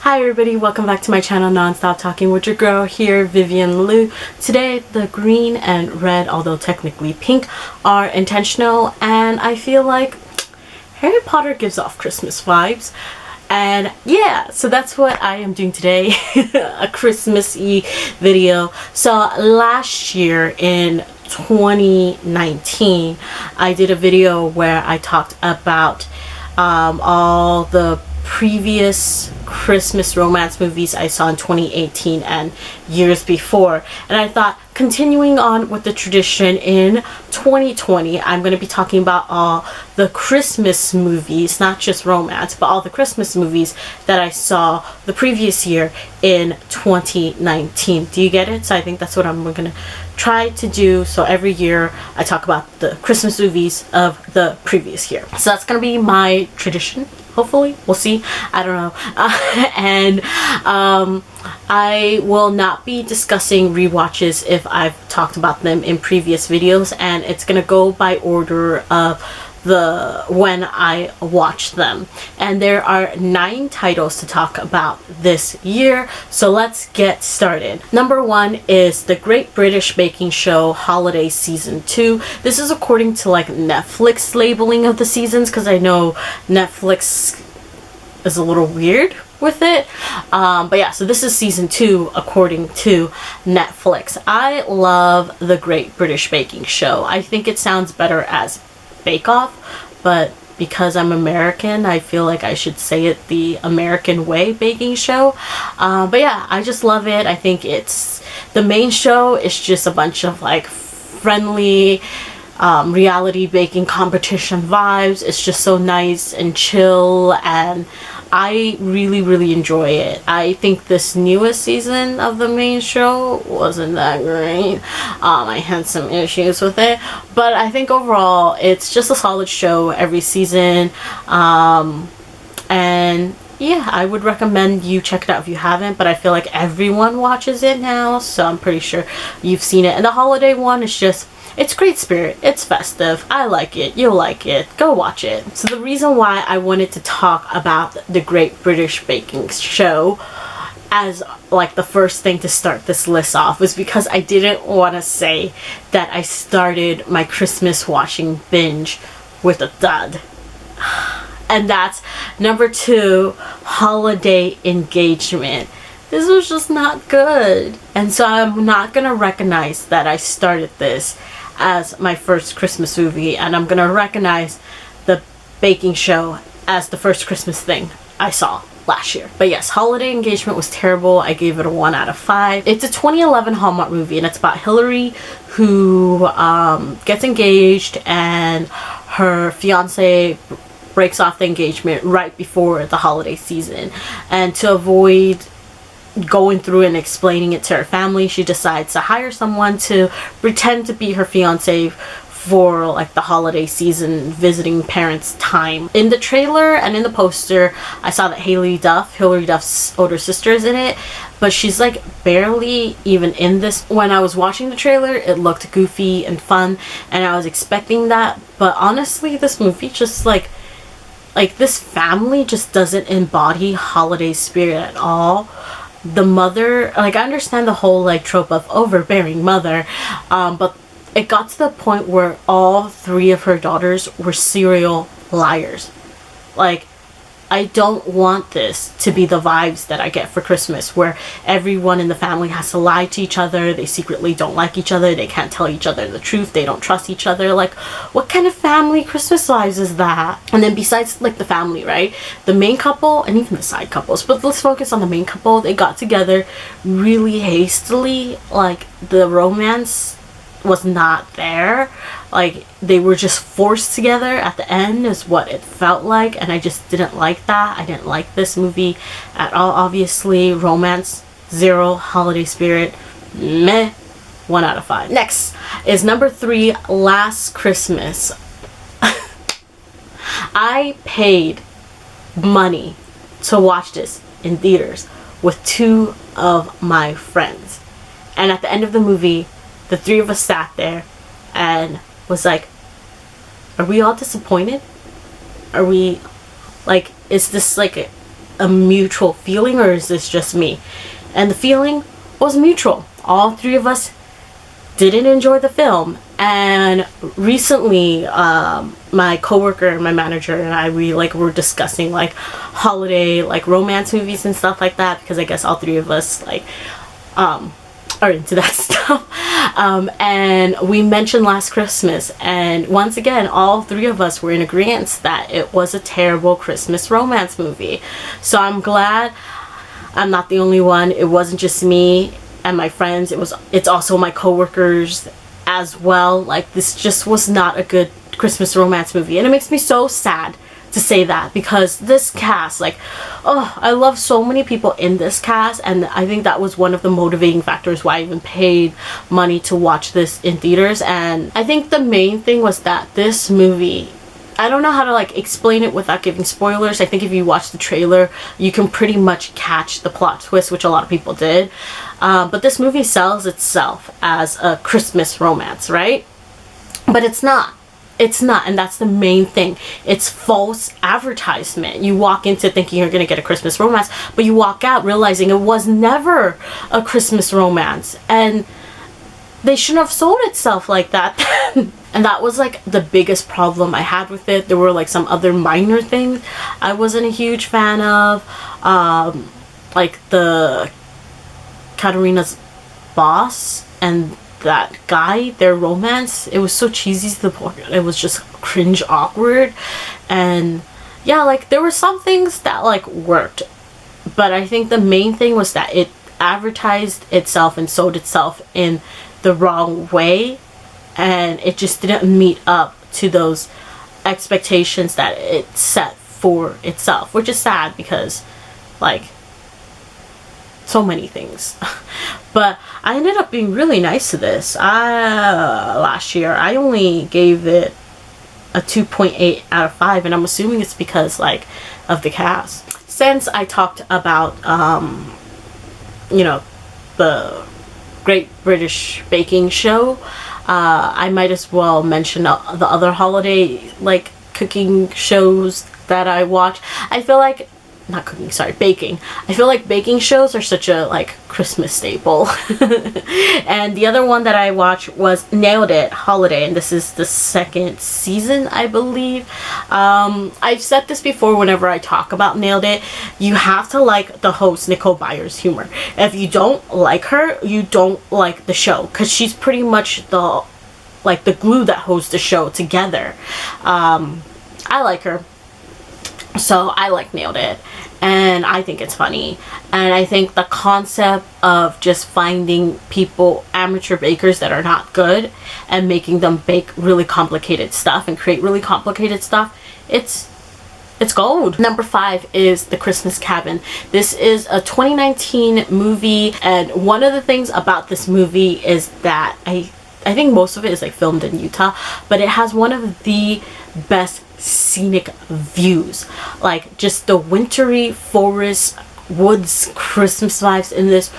Hi everybody, welcome back to my channel, Nonstop Talking with your girl here, Vivian Liu. Today the green and red, although technically pink, are intentional, and I feel like Harry Potter gives off Christmas vibes. And yeah, so that's what I am doing today, a Christmas-y video. So last year in 2019, I did a video where I talked about all the previous Christmas romance movies I saw in 2018 and years before, and I thought, continuing on with the tradition in 2020, I'm going to be talking about all the Christmas movies, not just romance, but all the Christmas movies that I saw the previous year in 2019. Do you get it? So I think that's what I'm going to try to do. So every year I talk about the Christmas movies of the previous year. So that's going to be my tradition. Hopefully, we'll see. I don't know. And I will not be discussing rewatches if I've talked about them in previous videos, and it's gonna go by order of when I watched them. And there are 9 titles to talk about this year, so let's get started. Number 1 is The Great British Baking Show Holiday Season 2. This is according to like Netflix labeling of the seasons, because I know Netflix is a little weird with it, but yeah, so this is season 2 according to Netflix. I love The Great British Baking Show. I think it sounds better as Bake Off, but because I'm American, I feel like I should say it the American way, baking show. But yeah, I just love it. I think it's the main show is just a bunch of like friendly reality baking competition vibes. It's just so nice and chill, and I really enjoy it. I think this newest season of the main show wasn't that great. I had some issues with it, but I think overall it's just a solid show every season. And yeah, I would recommend you check it out if you haven't, but I feel like everyone watches it now, so I'm pretty sure you've seen it. And the holiday one is just, it's great spirit, it's festive, I like it, you'll like it, go watch it. So the reason why I wanted to talk about The Great British Baking Show as like the first thing to start this list off was because I didn't want to say that I started my Christmas watching binge with a dud. And that's number 2, Holiday Engagement. This was just not good, and so I'm not gonna recognize that I started this as my first Christmas movie, and I'm gonna recognize the baking show as the first Christmas thing I saw last year. But yes, Holiday Engagement was terrible. I gave it a 1 out of 5. It's a 2011 Hallmark movie, and it's about Hillary, who gets engaged, and her fiance breaks off the engagement right before the holiday season, and to avoid going through and explaining it to her family, she decides to hire someone to pretend to be her fiance for like the holiday season visiting parents time. In the trailer and in the poster, I saw that Hilary Duff's older sister, is in it, but she's like barely even in this. When I was watching the trailer, it looked goofy and fun, and I was expecting that, but honestly this movie just like this family just doesn't embody holiday spirit at all. The mother, like, I understand the whole like trope of overbearing mother, but it got to the point where all 3 of her daughters were serial liars. Like, I don't want this to be the vibes that I get for Christmas, where everyone in the family has to lie to each other, they secretly don't like each other, they can't tell each other the truth, they don't trust each other. Like, what kind of family Christmas vibes is that? And then besides like the family, right, the main couple and even the side couples, but let's focus on the main couple, they got together really hastily. Like, the romance was not there. Like, they were just forced together at the end is what it felt like, and I just didn't like that. I didn't like this movie at all. Obviously, romance 0, holiday spirit meh, 1 out of 5. Next is number 3, Last Christmas. I paid money to watch this in theaters with 2 of my friends, and at the end of the movie, the 3 of us sat there and was like, are we all disappointed? Are we like, is this like a mutual feeling, or is this just me? And the feeling was mutual. All three of us didn't enjoy the film. And recently, my coworker, my manager, and I, we like were discussing like holiday like romance movies and stuff like that, because I guess all three of us like are into that stuff. And we mentioned Last Christmas, and once again all three of us were in agreement that it was a terrible Christmas romance movie. So I'm glad I'm not the only one. It wasn't just me and my friends, it's also my coworkers as well. Like, this just was not a good Christmas romance movie, and it makes me so sad to say that, because this cast, like, oh, I love so many people in this cast, and I think that was one of the motivating factors why I even paid money to watch this in theaters. And I think the main thing was that this movie, I don't know how to like explain it without giving spoilers. I think if you watch the trailer, you can pretty much catch the plot twist, which a lot of people did. But this movie sells itself as a Christmas romance, right? But it's not. It's not, and that's the main thing. It's false advertisement. You walk into thinking you're gonna get a Christmas romance, but you walk out realizing it was never a Christmas romance, and they shouldn't have sold itself like that. And that was like the biggest problem I had with it. There were like some other minor things I wasn't a huge fan of, like the Katarina's boss and that guy, their romance. It was so cheesy to the point it was just cringe awkward. And yeah, like there were some things that like worked, but I think the main thing was that it advertised itself and sold itself in the wrong way, and it just didn't meet up to those expectations that it set for itself, which is sad because like so many things. But I ended up being really nice to this. Last year I only gave it a 2.8 out of 5, and I'm assuming it's because like of the cast. Since I talked about you know, the Great British Baking Show, I might as well mention the other holiday like cooking shows that I watch. I feel like not cooking, sorry, baking. I feel like baking shows are such a like Christmas staple. And the other one that I watched was Nailed It Holiday, and this is the second season, I believe. I've said this before whenever I talk about Nailed It. You have to like the host, Nicole Byer's humor. If you don't like her, you don't like the show, because she's pretty much the glue that holds the show together. I like her, so I like Nailed It, and I think it's funny. And I think the concept of just finding people, amateur bakers that are not good, and making them bake really complicated stuff and create really complicated stuff, it's gold. Number 5 is The Christmas Cabin. This is a 2019 movie, and one of the things about this movie is that I think most of it is like filmed in Utah, but it has one of the best scenic views. Like just the wintry forest, woods, Christmas vibes in this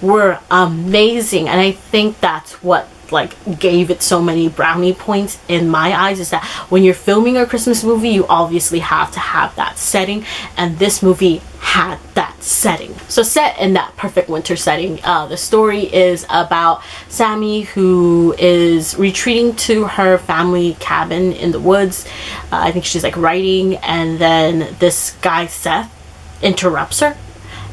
were amazing, and I think that's what like gave it so many brownie points in my eyes, is that when you're filming a Christmas movie, you obviously have to have that setting, and this movie had that setting. So set in that perfect winter setting. The story is about Sammy, who is retreating to her family cabin in the woods. I think she's like writing, and then this guy Seth interrupts her,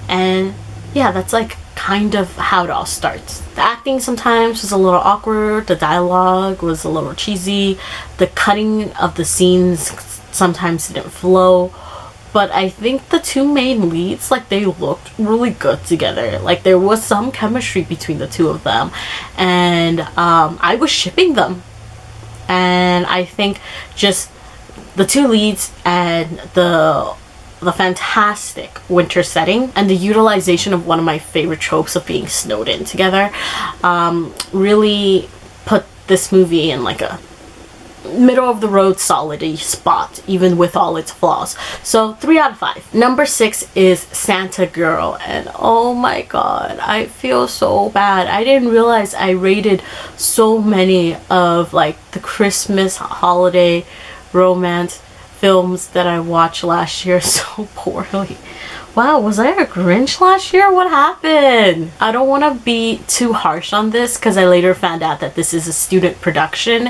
and yeah, that's like kind of how it all starts. The acting sometimes was a little awkward, the dialogue was a little cheesy, the cutting of the scenes sometimes didn't flow, but I think the two main leads, like, they looked really good together. Like, there was some chemistry between the two of them, and I was shipping them. And I think just the two leads and the fantastic winter setting and the utilization of one of my favorite tropes of being snowed in together really put this movie in like a middle of the road solid spot, even with all its flaws. So 3 out of 5. Number 6 is Santa Girl, and oh my god, I feel so bad. I didn't realize I rated so many of like the Christmas holiday romance films that I watched last year so poorly. Wow, was I a Grinch last year? What happened? I don't want to be too harsh on this because I later found out that this is a student production.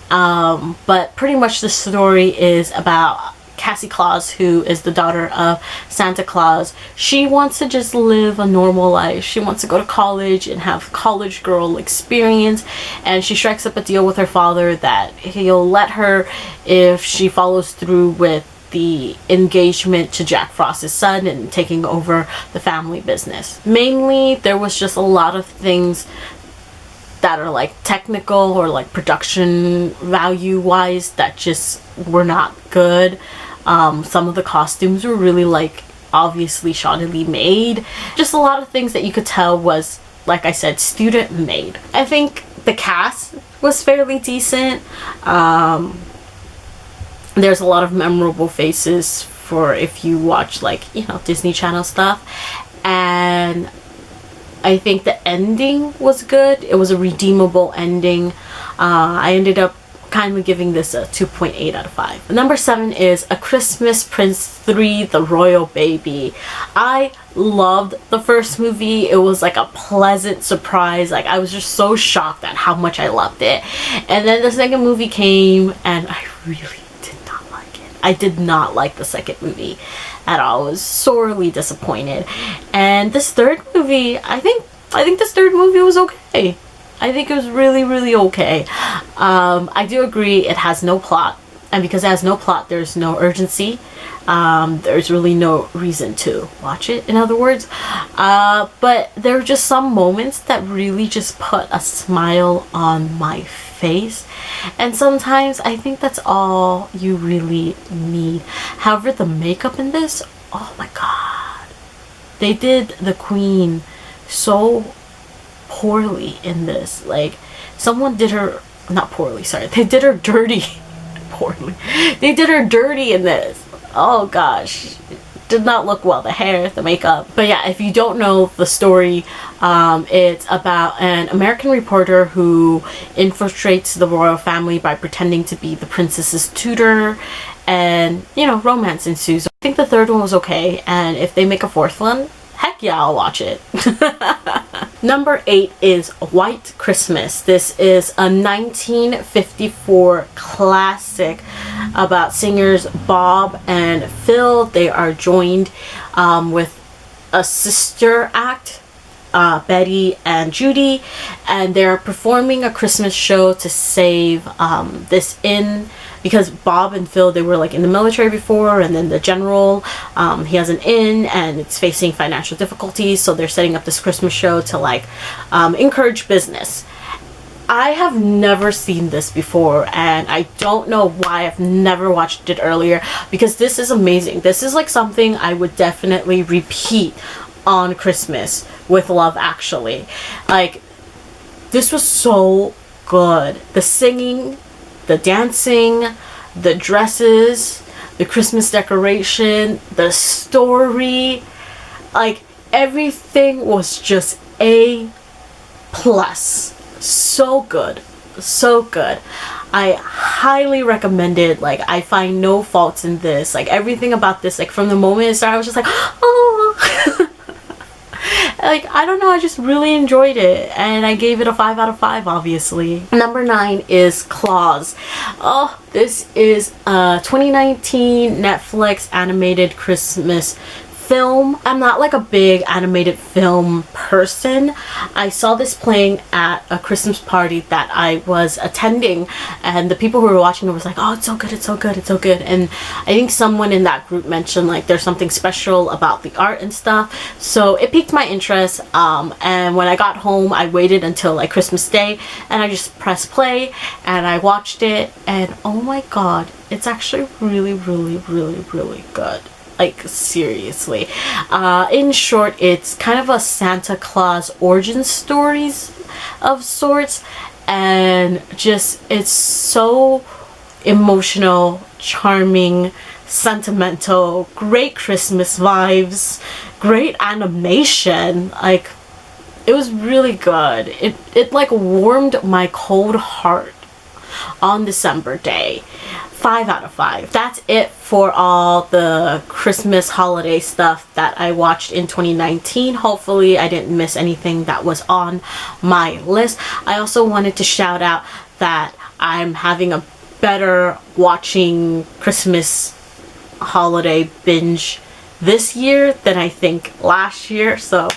But pretty much the story is about Cassie Claus, who is the daughter of Santa Claus. She wants to just live a normal life. She wants to go to college and have college girl experience, and she strikes up a deal with her father that he'll let her if she follows through with the engagement to Jack Frost's son and taking over the family business. Mainly, there was just a lot of things that are like technical or like production value wise that just were not good. Some of the costumes were really like obviously shoddily made. Just a lot of things that you could tell was, like I said, student made. I think the cast was fairly decent. There's a lot of memorable faces for if you watch like, you know, Disney Channel stuff. And I think the ending was good. It was a redeemable ending. I ended up kindly giving this a 2.8 out of 5. Number 7 is A Christmas Prince 3, The Royal Baby. I loved the first movie. It was like a pleasant surprise. Like, I was just so shocked at how much I loved it. And then the second movie came and I really did not like it. I did not like the second movie at all. I was sorely disappointed. And this third movie, I think this third movie was okay. I think it was really, really okay. I do agree it has no plot. And because it has no plot, there's no urgency. There's really no reason to watch it, in other words. But there are just some moments that really just put a smile on my face. And sometimes I think that's all you really need. However, the makeup in this, oh my god. They did the Queen so poorly in this. Like, someone did her, not poorly, sorry, they did her dirty. Poorly. They did her dirty in this. Oh gosh. Did not look well. The hair, the makeup. But yeah, if you don't know the story, it's about an American reporter who infiltrates the royal family by pretending to be the princess's tutor, and, you know, romance ensues. I think the third one was okay, and if they make a fourth one, heck yeah, I'll watch it. Number 8 is White Christmas. This is a 1954 classic about singers Bob and Phil. They are joined with a sister act, Betty and Judy, and they're performing a Christmas show to save this inn, because Bob and Phil, they were like in the military before, and then the general, he has an inn and it's facing financial difficulties, so they're setting up this Christmas show to like encourage business. I have never seen this before, and I don't know why I've never watched it earlier, because this is amazing. This is like something I would definitely repeat on Christmas with Love Actually. Like, this was so good. The singing, the dancing, the dresses, the Christmas decoration, the story, like everything was just A+. So good. So good. I highly recommend it. Like, I find no faults in this. Like, everything about this, like from the moment it started, I was just like, oh. Like, I don't know, I just really enjoyed it, and I gave it a 5 out of 5, obviously. Number 9 is Claus. Oh, this is a 2019 Netflix animated Christmas film. I'm not like a big animated film person. I saw this playing at a Christmas party that I was attending, and the people who were watching it was like, oh, it's so good, it's so good, it's so good. And I think someone in that group mentioned like there's something special about the art and stuff, so it piqued my interest. And when I got home, I waited until like Christmas Day, and I just pressed play and I watched it, and oh my god, it's actually really, really, really, really good. Like, seriously. In short, it's kind of a Santa Claus origin stories of sorts, and just, it's so emotional, charming, sentimental, great Christmas vibes, great animation. Like, it was really good. It like warmed my cold heart on December day. 5 out of 5. That's it for all the Christmas holiday stuff that I watched in 2019. Hopefully I didn't miss anything that was on my list. I also wanted to shout out that I'm having a better watching Christmas holiday binge this year than I think last year. So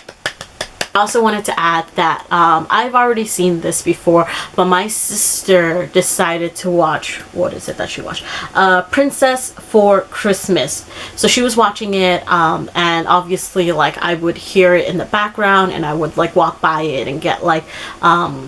I also wanted to add that I've already seen this before, but my sister decided to watch, what is it that she watched? Princess for Christmas. So she was watching it, and obviously like I would hear it in the background, and I would like walk by it and get like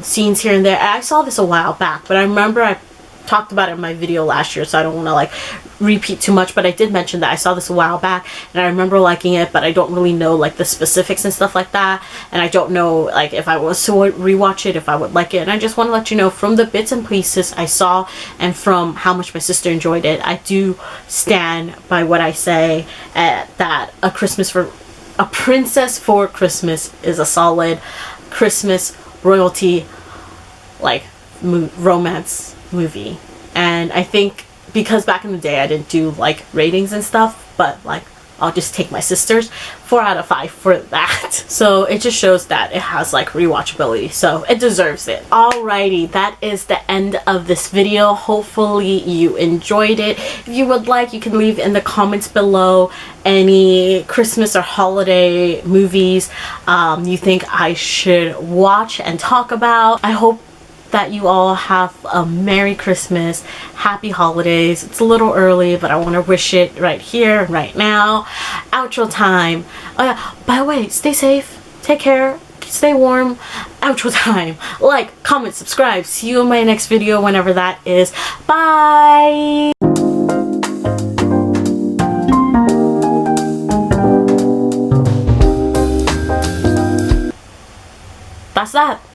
scenes here and there. I saw this a while back, but I remember I talked about it in my video last year, so I don't want to like repeat too much, but I did mention that I saw this a while back and I remember liking it, but I don't really know like the specifics and stuff like that, and I don't know like if I was to rewatch it, if I would like it. And I just want to let you know, from the bits and pieces I saw and from how much my sister enjoyed it, I do stand by what I say, that a Princess for Christmas is a solid Christmas royalty like romance movie. And I think because back in the day I didn't do like ratings and stuff, but like I'll just take my sister's 4 out of 5 for that. So it just shows that it has like rewatchability, so it deserves it. Alrighty, that is the end of this video. Hopefully you enjoyed it. If you would like, you can leave in the comments below any Christmas or holiday movies you think I should watch and talk about. I hope that you all have a Merry Christmas, Happy Holidays. It's a little early, but I want to wish it right here, right now. Outro time. Oh yeah, by the way, stay safe, take care, stay warm. Outro time. Like, comment, subscribe. See you in my next video, whenever that is. Bye! That's that.